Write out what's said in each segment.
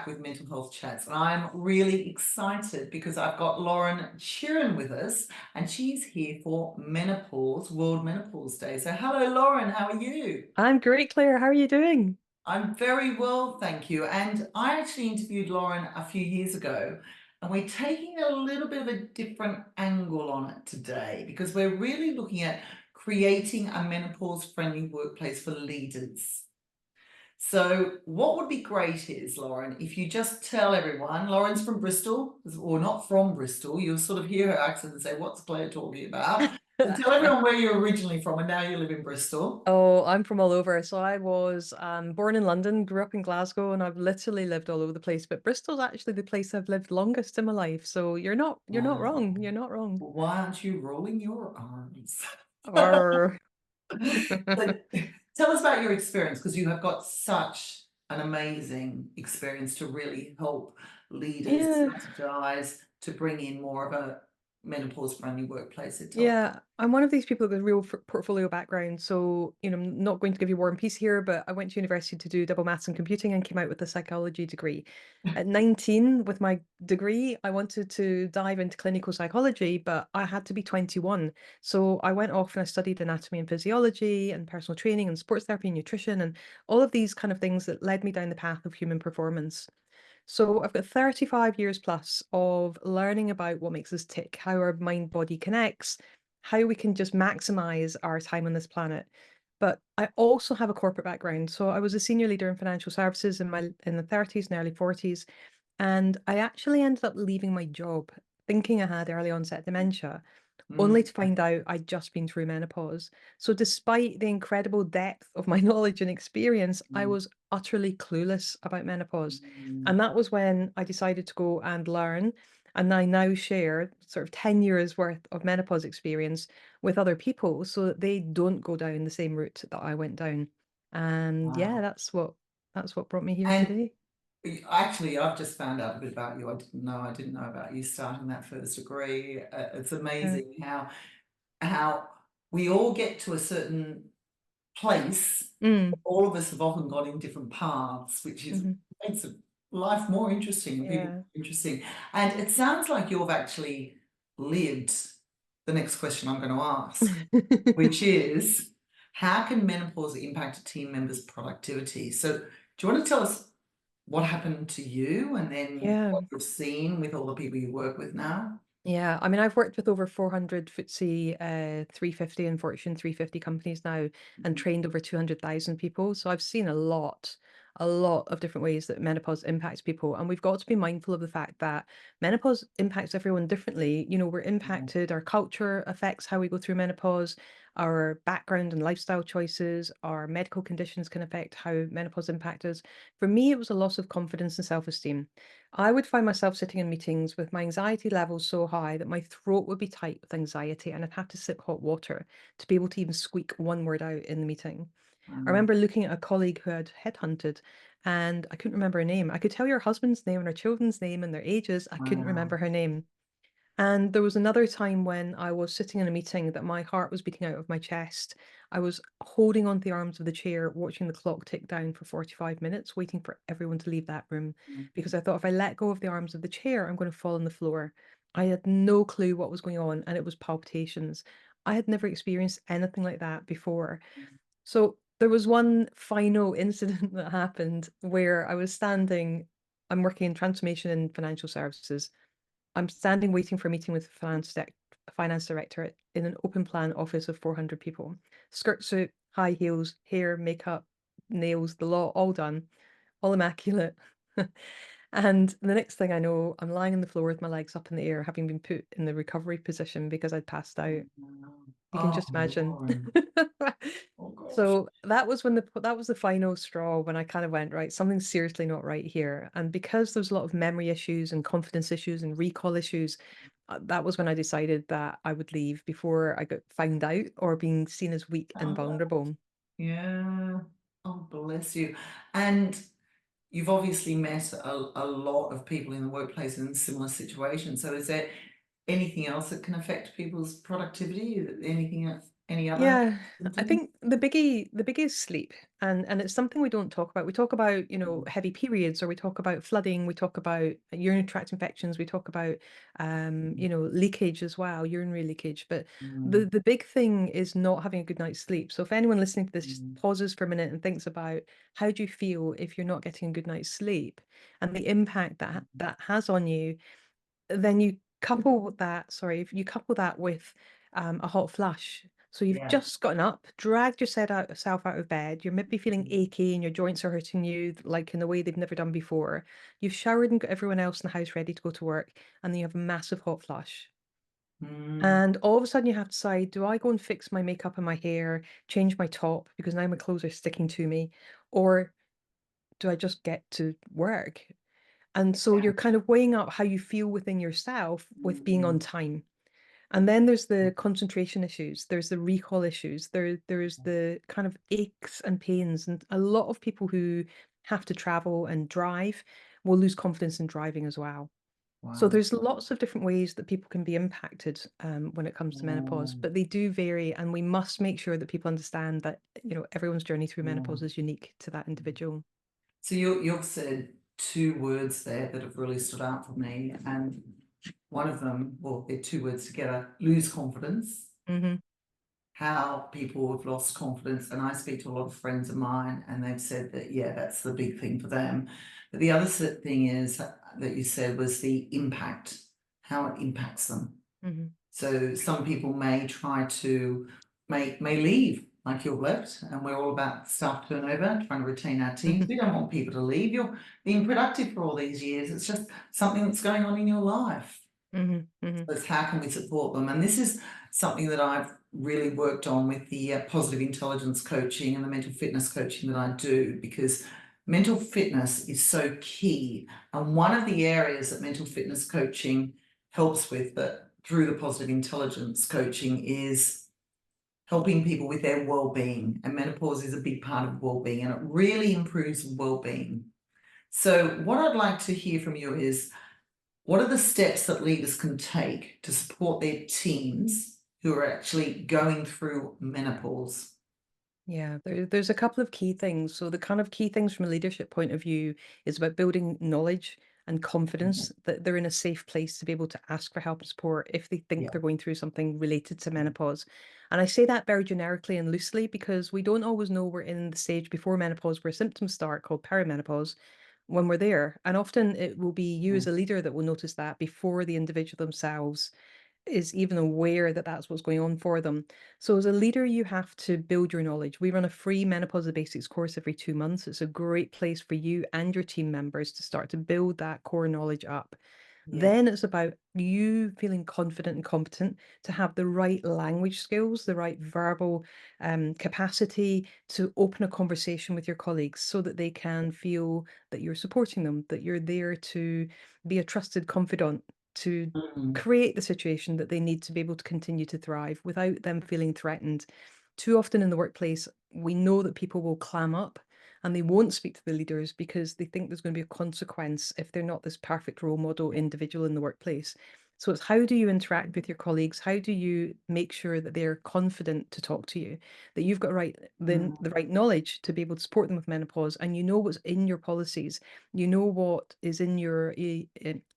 with Mental Health Chats, and I'm really excited because I've got Lauren Chiren with us, and she's here for Menopause, World Menopause Day. So hello, Lauren, how are you? I'm great, Claire. How are you doing? I'm very well, thank you. And I actually interviewed Lauren a few years ago, and we're taking a little bit of a different angle on it today because we're really looking at creating a menopause-friendly workplace for leaders. So what would be great is, Lauren, if you just tell everyone, Lauren's from Bristol, or not from Bristol, you'll sort of hear her accent and say, what's Claire talking about? So tell everyone where you're originally from and now you live in Bristol. Oh, I'm from all over. So I was born in London, grew up in Glasgow, and I've literally lived all over the place. But Bristol's actually the place I've lived longest in my life. So you're not Wow. wrong. You're not wrong. Why aren't you rolling your arms? Arr. So tell us about your experience because you have got such an amazing experience to really help leaders Yeah. strategize to bring in more of a menopause-friendly workplace. So tell us. Yeah, I'm one of these people with a real portfolio background. So, I'm not going to give you War and Peace here, but I went to university to do double maths and computing and came out with a psychology degree. At 19, with my degree, I wanted to dive into clinical psychology, but I had to be 21. So I went off and I studied anatomy and physiology and personal training and sports therapy and nutrition and all of these kind of things that led me down the path of human performance. So I've got 35 years plus of learning about what makes us tick, how our mind body connects, how we can just maximize our time on this planet. But I also have a corporate background. So I was a senior leader in financial services in the 30s and early 40s. And I actually ended up leaving my job thinking I had early onset dementia, only Mm, to find out I'd just been through menopause. So despite the incredible depth of my knowledge and experience, I mm, was utterly clueless about menopause. mm. And that was when I decided to go and learn. And I now share sort of 10 years worth of menopause experience with other people so that they don't go down the same route that I went down. And yeah, Wow. that's what brought me here And today. actually, I've just found out a bit about you. I didn't know about you starting that first degree. It's Yeah. amazing how we all get to a certain place. Mm, All of us have often gone in different paths, which is mhm. makes life more interesting and people Yeah. more interesting. And it sounds like you've actually lived the next question I'm going to ask, which is how can menopause impact a team member's productivity? So, do you want to tell us what happened to you and then Yeah. what you've seen with all the people you work with now? Yeah, I mean, I've worked with over 400 FTSE 350 and Fortune 350 companies now and trained over 200,000 people. So I've seen a lot of different ways that menopause impacts people. And we've got to be mindful of the fact that menopause impacts everyone differently. We're impacted, our culture affects how we go through menopause, our background and lifestyle choices, our medical conditions can affect how menopause impacts us. For me, it was a loss of confidence and self-esteem. I would find myself sitting in meetings with my anxiety levels so high that my throat would be tight with anxiety and I'd have to sip hot water to be able to even squeak one word out in the meeting. I Um, remember looking at a colleague who had headhunted and I couldn't remember her name. I could tell you her husband's name and her children's name and their ages. I couldn't wow. remember her name. And there was another time when I was sitting in a meeting that my heart was beating out of my chest. I was holding onto the arms of the chair, watching the clock tick down for 45 minutes, waiting for everyone to leave that room because I thought if I let go of the arms of the chair, I'm going to fall on the floor. I had no clue what was going on, and it was palpitations. I had never experienced anything like that before. So there was one final incident that happened where I was standing, I'm working in transformation in financial services. I'm standing waiting for a meeting with the finance director in an open plan office of 400 people. Skirt suit, high heels, hair, makeup, nails, the lot, all done, all immaculate. And the next thing I know, I'm lying on the floor with my legs up in the air, having been put in the recovery position because I'd passed out. You can Oh, just imagine. Lauren. Oh gosh. So that was the final straw when I kind of went, right, something's seriously not right here. And because there's a lot of memory issues and confidence issues and recall issues, that was when I decided that I would leave before I got found out or being seen as weak and Oh, vulnerable. yeah. Oh, bless you. And you've obviously met a lot of people in the workplace in similar situations. So is there anything else that can affect people's productivity? Anything else, any other Yeah, I symptoms? think the biggie is sleep, and it's something we don't talk about. We talk about, heavy periods, or we talk about flooding, we talk about urinary tract infections, we talk about leakage as well, urinary leakage. But Mm, the big thing is not having a good night's sleep. So if anyone listening to this just mm, pauses for a minute and thinks about how do you feel if you're not getting a good night's sleep and the impact that mm. that has on you, then you couple that sorry, if you couple that with, a hot flush. So you've Yeah. just gotten up, dragged yourself out of bed, you're maybe feeling Mm, achy and your joints are hurting you, like, in a way they've never done before. You've showered and got everyone else in the house ready to go to work, and then you have a massive hot flush. mm, And all of a sudden you have to decide, do I go and fix my makeup and my hair, change my top because now my clothes are sticking to me, or do I just get to work? And so yeah. you're kind of weighing up how you feel within yourself with being Mm, on time. And then there's the concentration issues, there's the recall issues, there's the kind of aches and pains, and a lot of people who have to travel and drive will lose confidence in driving as well. So wow. there's lots of different ways that people can be impacted when it comes to menopause, Mm, but they do vary, and we must make sure that people understand that everyone's journey through menopause mm. is unique to that individual. So you've said two words there that have really stood out for me, and one of them, well, they're two words together: lose confidence. Hmm. How people have lost confidence, and I speak to a lot of friends of mine, and they've said that yeah, that's the big thing for them. But the other thing is that you said was the impact, how it impacts them. Hmm. So some people may try to may leave like you've left, and we're all about staff turnover, trying to retain our teams. We don't want people to leave. You're being productive for all these years. It's just something that's going on in your life. Hmm. Hmm. So it's how can we support them? And this is something that I've really worked on with the positive intelligence coaching and the mental fitness coaching that I do, because mental fitness is so key. And one of the areas that mental fitness coaching helps with that through the positive intelligence coaching is helping people with their well-being. And menopause is a big part of well-being, and it really improves well-being. So what I'd like to hear from you is, what are the steps that leaders can take to support their teams who are actually going through menopause? Yeah, there's a couple of key things. So the kind of key things from a leadership point of view is about building knowledge and confidence that they're in a safe place to be able to ask for help and support if they think Yeah. they're going through something related to menopause. And I say that very generically and loosely because we don't always know we're in the stage before menopause where symptoms start, called perimenopause, when we're there. And often it will be you Mm, as a leader that will notice that before the individual themselves is even aware that that's what's going on for them. So as a leader, you have to build your knowledge. We run a free Menopause the Basics course every 2 months. It's a great place for you and your team members to start to build that core knowledge up. yeah. Then it's about you feeling confident and competent to have the right language skills, the right verbal capacity to open a conversation with your colleagues so that they can feel that you're supporting them, that you're there to be a trusted confidant, to Mm, create the situation that they need to be able to continue to thrive without them feeling threatened. Too often in the workplace, we know that people will clam up and they won't speak to the leaders because they think there's going to be a consequence if they're not this perfect role model individual in the workplace. So it's how do you interact with your colleagues? How do you make sure that they're confident to talk to you, that you've got the mm, right knowledge to be able to support them with menopause, and you know what's in your policies, you know what is in your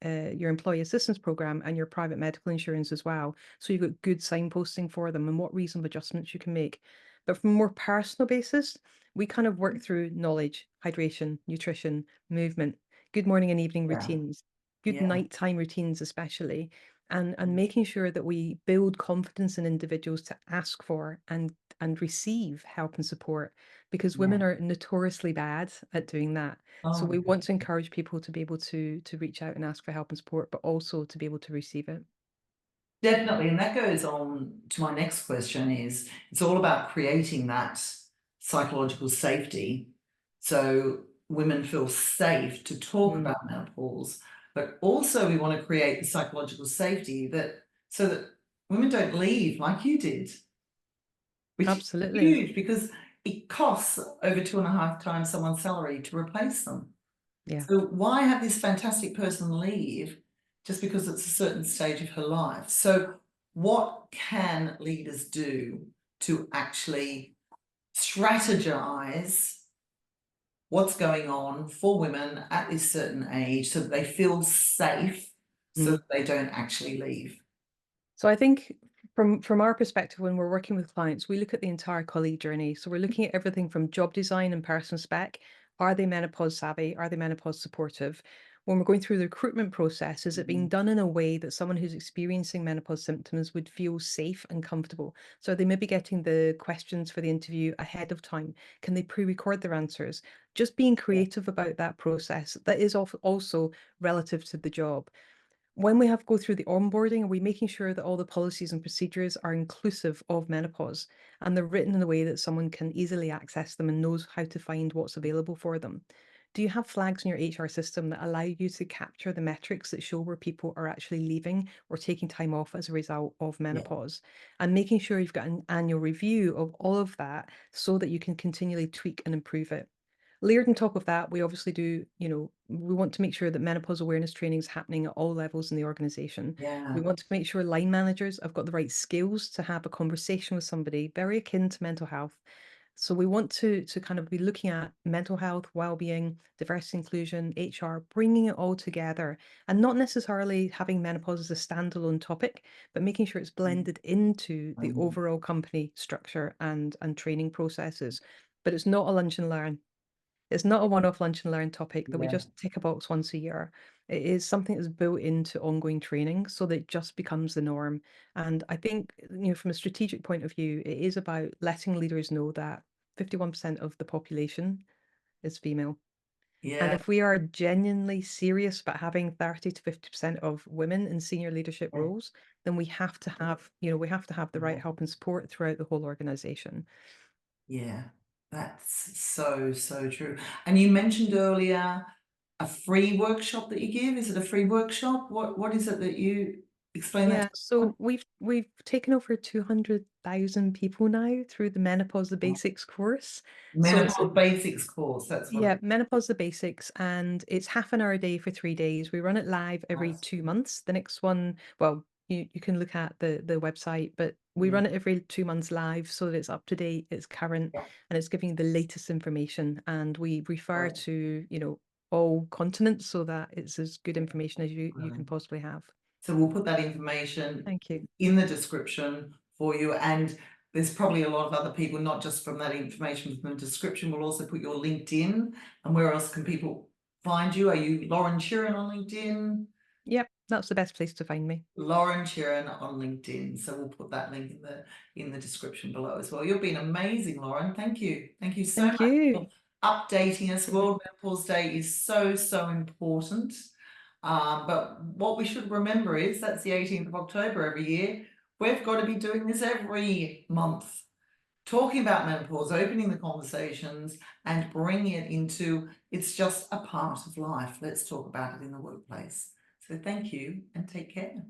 employee assistance program and your private medical insurance as well. So you've got good signposting for them and what reasonable adjustments you can make. But from a more personal basis, we kind of work through knowledge, hydration, nutrition, movement, good morning and evening yeah. routines, good Yeah. nighttime routines, especially, and making sure that we build confidence in individuals to ask for and receive help and support because Yeah. women are notoriously bad at doing that. So Oh, we want to encourage people to be able to reach out and ask for help and support, but also to be able to receive it. definitely. And that goes on to my next question is, it's all about creating that psychological safety. So women feel safe to talk Mm, about menopause, but also we want to create the psychological safety that so that women don't leave like you did, which is absolutely. huge because it costs over 2.5 times someone's salary to replace them. Yeah. So why have this fantastic person leave just because it's a certain stage of her life. So, what can leaders do to actually strategize what's going on for women at this certain age so that they feel safe, so that they don't actually leave? So I think from our perspective, when we're working with clients, we look at the entire colleague journey. So we're looking at everything from job design and person spec. Are they menopause savvy? Are they menopause supportive? When we're going through the recruitment process, is it being Mhm. done in a way that someone who's experiencing menopause symptoms would feel safe and comfortable? So are they maybe getting the questions for the interview ahead of time? Can they pre-record their answers? Just being Yeah, creative about that process that is also relative to the job. When we have go through the onboarding, are we making sure that all the policies and procedures are inclusive of menopause and they're written in a way that someone can easily access them and knows how to find what's available for them? Do you have flags in your HR system that allow you to capture the metrics that show where people are actually leaving or taking time off as a result of yeah, menopause? And making sure you've got an annual review of all of that so that you can continually tweak and improve it. Layered on top of that, we obviously do, we want to make sure that menopause awareness training is happening at all levels in the organization. We yeah, want to make sure line managers have got the right skills to have a conversation with somebody very akin to mental health. So we want to kind of be looking at mental health, well-being, diversity inclusion, HR, bringing it all together and not necessarily having menopause as a standalone topic, but making sure it's mm, blended into the mm, overall company structure and training processes. But it's not a lunch and learn. It's not a one-off lunch and learn topic that we yeah, just tick a box once a year. It is something that's built into ongoing training so that it just becomes the norm. And I think, from a strategic point of view, it is about letting leaders know that 51% of the population is female. And yeah, if we are genuinely serious about having 30 to 50% of women in senior leadership yeah, roles, then we have to have the right yeah. help and support throughout the whole organization. Yeah, that's so, so true. And you mentioned earlier a free workshop that you give. Is it a free workshop? What is it that you explain that Yeah, to so everyone? we've taken over 200,000 people now through the Menopause the Oh, Basics course. So it's Menopause Basics course, that's what it yeah, Menopause the Basics, and it's half an hour a day for 3 days. We run it live every was. 2 months. The next one, well, you can look at the website, but we Yeah, run it every 2 months live so that it's up to date, it's current, yeah, and it's giving you the latest information. And we refer brilliant, to, all continents so that it's as good yeah, information as you can brilliant. possibly have. So we'll put that information Thank you. in the description for you. And there's probably a lot of other people, not just from that information from the description. We'll also put your LinkedIn. And where else can people find you? Are you Lauren Chiren on LinkedIn? Yep, that's the best place to find me. Lauren Chiren on LinkedIn. So we'll put that link in the description below as well. You've been amazing, Lauren. Thank you. Thank you so Thank much you. for updating us. World Menopause Day is so, so important. But what we should remember is that's the 18th of October every year. We've got to be doing this every month, talking about menopause, opening the conversations and bringing it into it's just a part of life. Let's talk about it in the workplace. So thank you and take care.